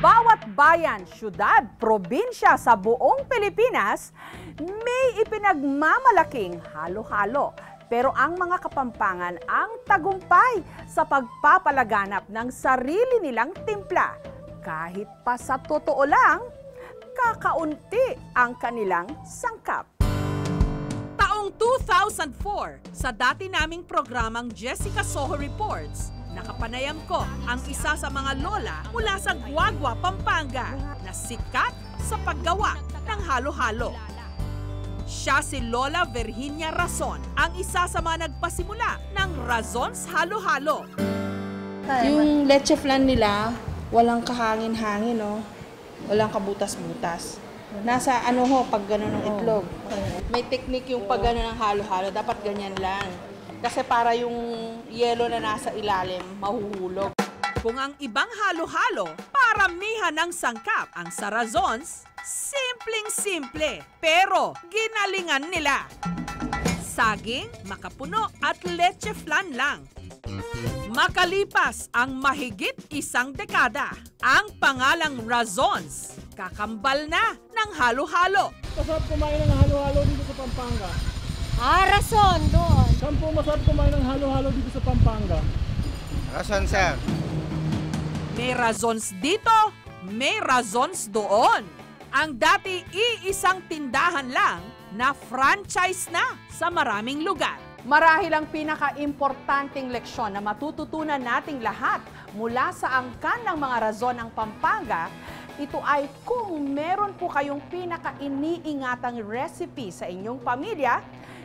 bawat bayan, syudad, probinsya sa buong Pilipinas may ipinagmamalaking halo-halo. Pero ang mga Kapampangan ang tagumpay sa pagpapalaganap ng sarili nilang timpla. Kahit pa sa totoo lang, kakaunti ang kanilang sangkap. Taong 2004, sa dati naming programang Jessica Soho Reports, nakapanayam ko ang isa sa mga lola mula sa Guagua, Pampanga na sikat sa paggawa ng halo-halo. Siya si Lola Virginia Razon, ang isa sa mga nagpasimula ng Razon's Halo-Halo. Yung leche flan nila, walang kahangin-hangin, no? Walang kabutas-butas. Nasa ano ho, pag gano'n ng itlog. May technique yung pag gano'n ng halo-halo, dapat ganyan lang. Kasi para yung yelo na nasa ilalim, mahuhulog. Kung ang ibang halo-halo, paramihan ng sangkap, ang sa Razon's, simpleng-simple, pero ginalingan nila. Saging, makapuno at leche flan lang. Makalipas ang mahigit isang dekada, ang pangalang Razon's kakambal na ng halo-halo. Masarap kumain ng halo-halo dito sa Pampanga. Razon doon. Saan po masarap kumain ng halo-halo dito sa Pampanga? Razon, sir. May Razon's dito, may Razon's doon. Ang dati iisang tindahan lang na franchise na sa maraming lugar. Marahil ang pinaka-importanting leksyon na matututunan nating lahat mula sa angkan ng mga Razon ng Pampanga, ito ay kung meron po kayong pinaka-iniingatang recipe sa inyong pamilya,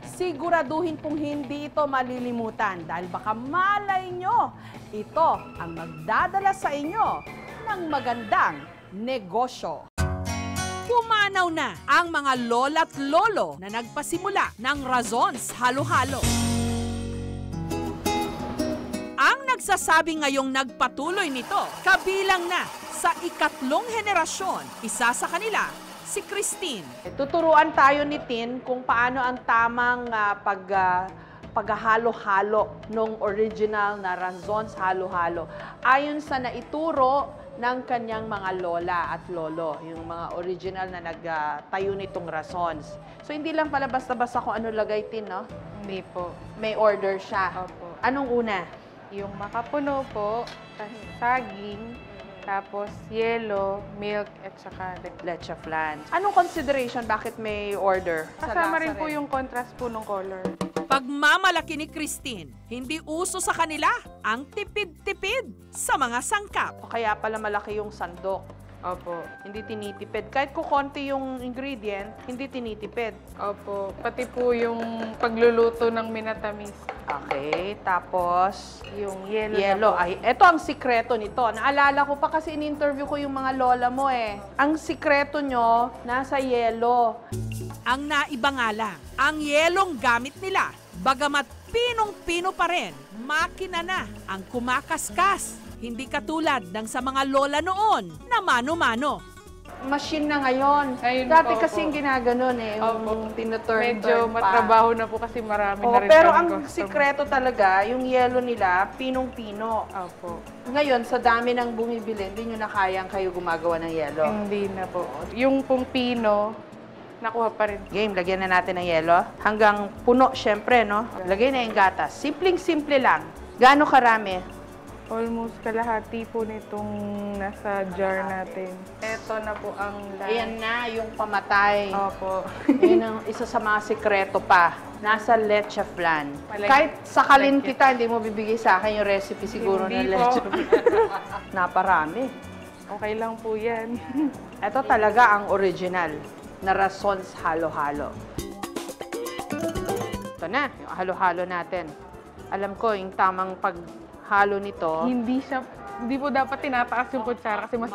siguraduhin pong hindi ito malilimutan dahil baka malay nyo, ito ang magdadala sa inyo ng magandang negosyo. Pumanaw na ang mga lola't lolo na nagpasimula ng Razon's Halo-Halo. Ang nagsasabi ngayong nagpatuloy nito, kabilang na sa ikatlong henerasyon, isa sa kanila, si Christine. Tuturuan tayo ni Tin kung paano ang tamang paghahalo-halo ng original na Razon's Halo-Halo. Ayon sa naituro ng kanyang mga lola at lolo, yung mga original na nagtayo nitong Razon's. So hindi lang pala basta-basta kung ano lagay, Tin, no? Hindi po. May order siya. Opo. Anong una? Yung makapuno po, saging, tapos yelo, milk, at saka Leche flan. Anong consideration? Bakit may order? kasama rin po yung contrast po ng color. Pagmamalaki ni Christine, hindi uso sa kanila ang tipid-tipid sa mga sangkap. Kaya pala malaki yung sandok. Opo. Hindi tinitipid. Kahit kukonti yung ingredient, hindi tinitipid. Opo. Pati po yung pagluluto ng minatamis. Okay, tapos Yung yelo. yelo. Ay, eto ang sikreto nito. Naalala ko pa kasi in-interview ko yung mga lola mo eh. Ang sikreto nyo, nasa yelo. Ang naiba nga lang, ang yelong gamit nila, bagamat pinong-pino pa rin, makina na ang kumakaskas. Hindi katulad ng sa mga lola noon na mano-mano. Machine na ngayon. Ngayon Dati po, kasing opo. ginaganon eh. Opo. Yung tinuturn Medyo matrabaho na po kasi marami na rin pero kaming ang customer. sikreto talaga, yung yelo nila, pinong-pino. Opo. Ngayon, sa dami ng bumibili, hindi nyo na kayang kayo gumagawa ng yelo. Hindi na po. Yung pong pino, nakuha pa rin. Game, lagyan na natin ng yelo. Hanggang puno, syempre, no? Lagay na yung gatas. Simpleng-simple lang. Gaano karami? Almost kalahati po nitong nasa jar natin. Ito na po ang lahat. Ayan na, yung pamatay. Opo. Yun ang isa sa mga sikreto pa. Nasa leche flan. Malagyan- Kahit sakalin malagyan. kita, hindi mo bibigay sa akin yung recipe siguro Hindi ng po. leche flan. Naparami. Okay lang po yan. Ito talaga ang original na Razon's Halo-Halo. Ito na, yung halo-halo natin. Alam ko, yung tamang paghalo nito. Hindi po dapat tinataas yung kutsara kasi mas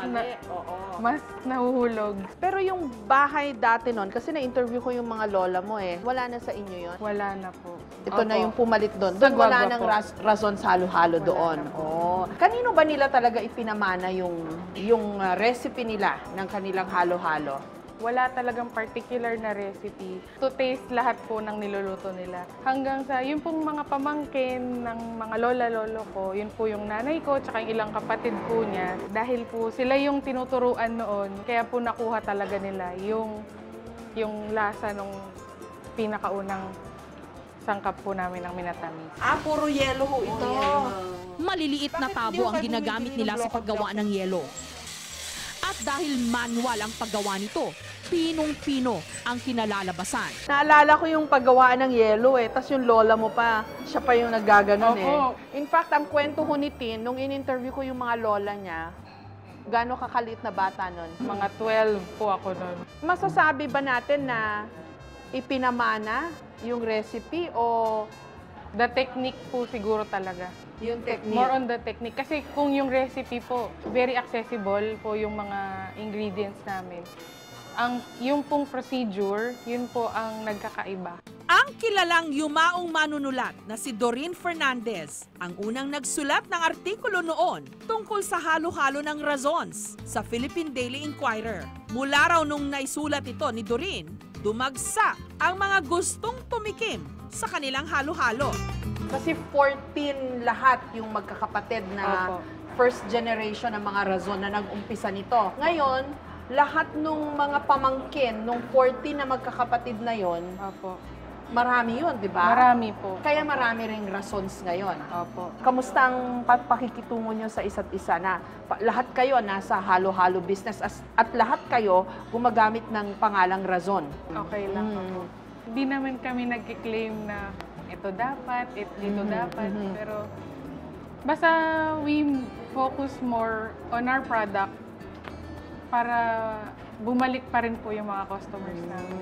nahuhulog. Pero yung bahay dati nun, kasi na-interview ko yung mga lola mo eh, wala na sa inyo yon. Wala na po. Ito na Opo. yung pumalit doon. Sa Doon wala Guagua nang po. Razon's Halo-Halo Wala doon. na po. Oh. Kanino ba nila talaga ipinamana yung recipe nila ng kanilang halo-halo? Wala talagang particular na recipe. To taste lahat po ng niluluto nila. Hanggang sa yun pong mga pamangkin ng mga lola-lolo ko, yun po yung nanay ko, tsaka yung ilang kapatid po niya. Dahil po sila yung tinuturuan noon, kaya po nakuha talaga nila yung lasa nung pinakaunang sangkap po namin ng minatamis. Puro yelo ho ito. Maliliit na tabo ang ginagamit nila sa paggawa ng yelo. At dahil manual ang paggawa nito, pinong-pino ang kinalalabasan. Naalala ko yung paggawa ng yelo tas yung lola mo pa, siya pa yung naggaganon Opo. In fact, ang kwento ho ni Tin, nung in-interview ko yung mga lola niya, gano'ng kakaliit na bata nun? Mga 12 po ako noon. Masasabi ba natin na ipinamana yung recipe o The technique po siguro talaga. yung technique? More on the technique. Kasi kung yung recipe po, very accessible po yung mga ingredients namin. Yung pong procedure, yun po ang nagkakaiba. Ang kilalang yumaong manunulat na si Doreen Fernandez ang unang nagsulat ng artikulo noon tungkol sa halo-halo ng razons sa Philippine Daily Inquirer. Mula raw nung naisulat ito ni Doreen, dumagsa ang mga gustong tumikim sa kanilang halo-halo. Kasi 14 lahat yung magkakapatid na Opo. first generation ng mga razon na nag-umpisa nito. Ngayon, lahat nung mga pamangkin, nung 14 na magkakapatid na yon, Opo. marami yun, di ba? Marami po. Kaya marami ring razons ngayon. Opo. Kamusta ang pakikitungo nyo sa isa't isa na lahat kayo nasa halo-halo business at lahat kayo gumagamit ng pangalang razon? Okay lang po. Hindi naman kami nag-claim na ito dapat, ito dapat. Pero basta we focus more on our product para bumalik pa rin po yung mga customers namin.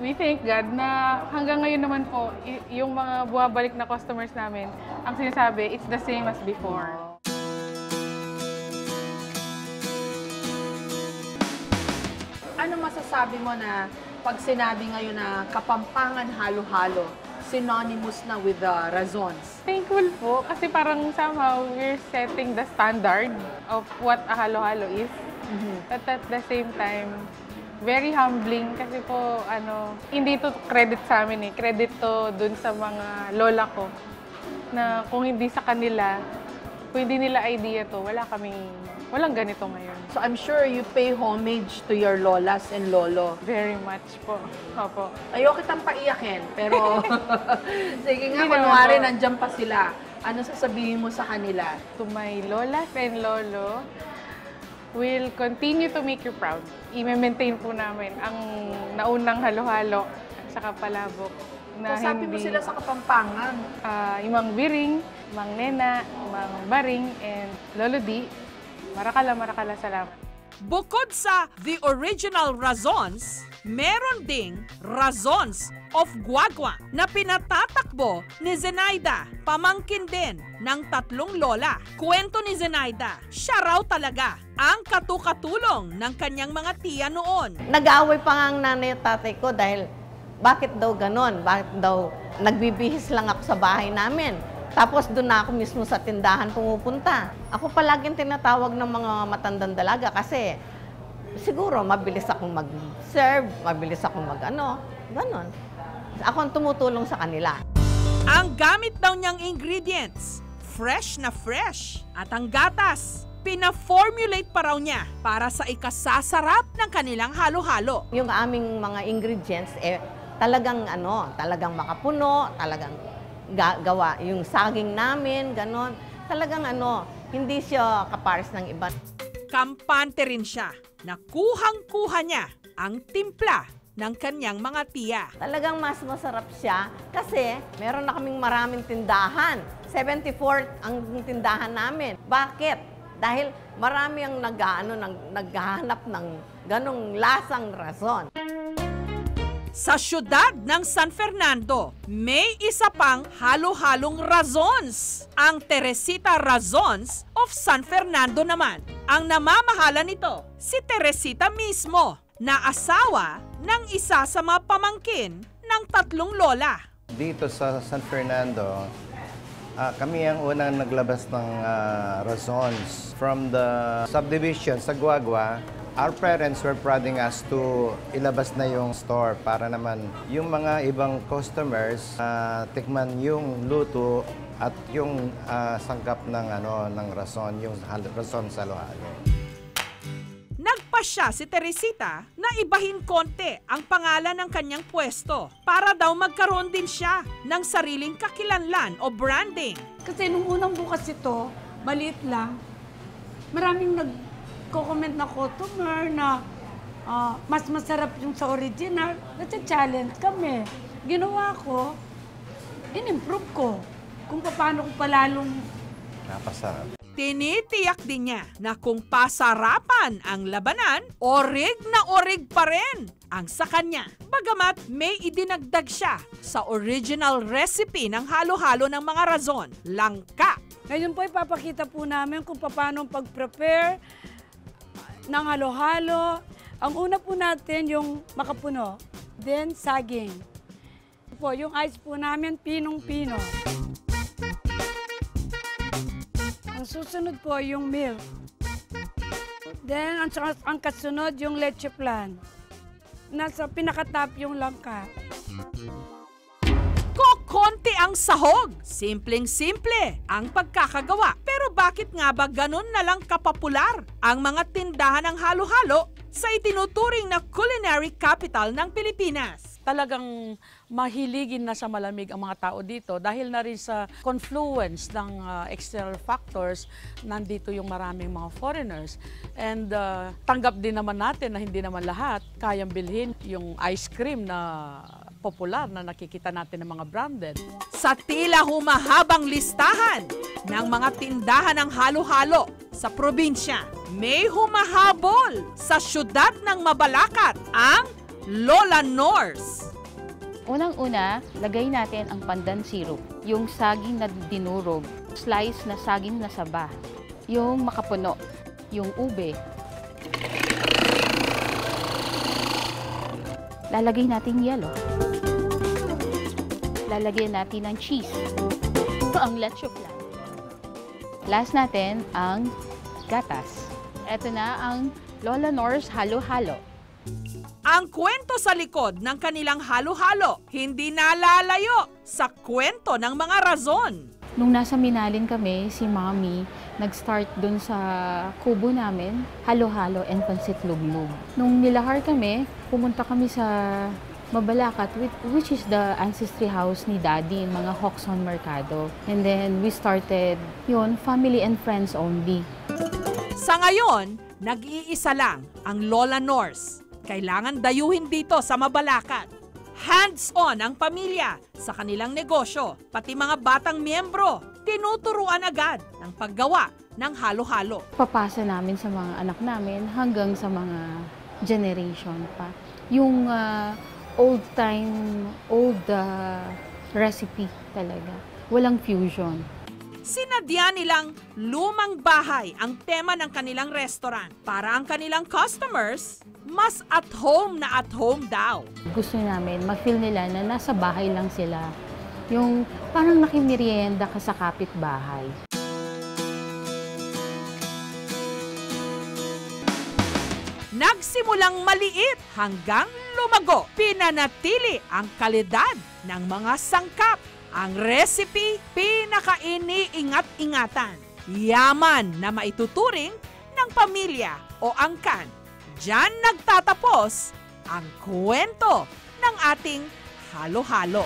We thank God na hanggang ngayon naman po, yung mga buwabalik na customers namin, ang sinasabi, it's the same as before. Ano masasabi mo na pag sinabi ngayon na Kapampangan halo-halo, synonymous na with the razons? Thankful po kasi parang somehow we're setting the standard of what a halo-halo is. But at the same time, very humbling kasi po, hindi to credit sa amin eh. Credit to dun sa mga lola ko na kung hindi sa kanila, kung hindi nila idea to, walang ganito ngayon. So I'm sure you pay homage to your lolas and lolo. Very much po. Opo. Ayoko kitang paiyakin, pero sige nga, Hindi naman kunwari po. nandyan pa sila. Ano sasabihin mo sa kanila? To my lolas and lolo, we'll continue to make you proud. I-maintain po namin ang naunang halo-halo at saka palabok. Na Kasabi mo sila sa Kapampangan. Yung Mang Biring, Mang Nena, Mang Baring, and Lolo D. Marakala, salamat. Bukod sa the original razons, meron ding razons of Guagua na pinatatakbo ni Zenaida, pamangkin din ng 3 lola. Kwento ni Zenaida, siya raw talaga ang katukatulong ng kanyang mga tiya noon. Nag-aaway pa nga ang nanay at tatay ko dahil bakit daw ganon? Bakit daw nagbibihis lang ako sa bahay namin? Tapos doon na ako mismo sa tindahan pumupunta. Ako palaging tinatawag ng mga matandang dalaga kasi siguro mabilis akong mag-serve, mabilis akong ganon. Ako ang tumutulong sa kanila. Ang gamit daw niyang ingredients, fresh na fresh. At ang gatas, pina-formulate pa raw niya para sa ikasasarap ng kanilang halo-halo. Yung aming mga ingredients, talagang makapuno, talagang gawa. Yung saging namin, ganon. Talagang hindi siya kapares ng iba. Kampante rin siya na kuhang-kuha niya ang timpla ng kanyang mga tiya. Talagang mas masarap siya kasi meron na kaming maraming tindahan. 74 ang tindahan namin. Bakit? Dahil marami ang naghahanap ng ganong lasang razon. Sa siyudad ng San Fernando, may isa pang halo-halong razons. Ang Teresita Razons of San Fernando naman. Ang namamahala nito, si Teresita mismo, na asawa ng isa sa mga pamangkin ng 3 lola. Dito sa San Fernando, kami ang unang naglabas ng razons. From the subdivision sa Guagua, Our parents were prodding us to ilabas na yung store para naman yung mga ibang customers tikman yung luto at yung sangkap ng rason, yung rason sa halo-halo. Nagpasya si Teresita na ibahin konti ang pangalan ng kanyang pwesto para daw magkaroon din siya ng sariling kakilanlan o branding. Kasi nung unang bukas ito, maliit lang, maraming nagko-comment na customer na mas masarap yung sa original. Nasa-challenge kami. Ginawa ko, in-improve ko kung paano ko palalong Napasarap. Tinitiyak din niya na kung pasarapan ang labanan, orig na orig pa rin ang sa kanya. Bagamat may idinagdag siya sa original recipe ng halo-halo ng mga razon, langka. Ngayon po ipapakita po namin kung paano pag-prepare ng halo-halo. Ang una po natin yung makapuno, then saging. Po, yung ice po namin, pinong-pino. Ang susunod po yung milk. Then ang kasunod yung leche flan. Nasa pinakatap yung langka. Kokonti ang sahog. Simpleng-simple ang pagkakagawa. Pero bakit nga ba ganun na lang kapopular ang mga tindahan ng halo-halo sa itinuturing na culinary capital ng Pilipinas? Talagang mahiligin na sa malamig ang mga tao dito dahil na rin sa confluence ng external factors, nandito yung maraming mga foreigners. And tanggap din naman natin na hindi naman lahat kayang bilhin yung ice cream na popular na nakikita natin ng mga branded. Sa tila humahabang listahan ng mga tindahan ng halo-halo sa probinsya, may humahabol sa syudad ng Mabalacat, ang Lola Nors. Unang-una, lagay natin ang pandan syrup, yung saging na dinurog, slice na saging na saba, yung makapuno, yung ube. Lalagay natin yelo. Lalagyan natin ng cheese. Ito ang leche flan. Last natin ang gatas. Ito na ang Lola Nors halo-halo. Ang kwento sa likod ng kanilang halo-halo, hindi nalalayo sa kwento ng mga razon. Nung nasa Minalin kami, si Mommy nag-start dun sa kubo namin, halo-halo and pansit luglug. Nung nilahar kami, pumunta kami sa Mabalacat, which is the ancestry house ni Daddy, mga Hoxon Mercado. And then we started yun, family and friends only. Sa ngayon, nag-iisa lang ang Lola Nors. Kailangan dayuhin dito sa Mabalacat. Hands-on ang pamilya sa kanilang negosyo, pati mga batang miyembro, tinuturuan agad ng paggawa ng halo-halo. Papasa namin sa mga anak namin hanggang sa mga generation pa. Yung old recipe talaga. Walang fusion. Sinadya nilang lumang bahay ang tema ng kanilang restaurant para ang kanilang customers mas at home daw. Gusto namin mag-feel nila na nasa bahay lang sila. Yung parang nakimerienda ka sa kapitbahay. Nagsimulang maliit hanggang lumago. Pinanatili ang kalidad ng mga sangkap. Ang recipe, pinaka-iniingat-ingatan. Yaman na maituturing ng pamilya o angkan. Diyan nagtatapos ang kwento ng ating halo-halo.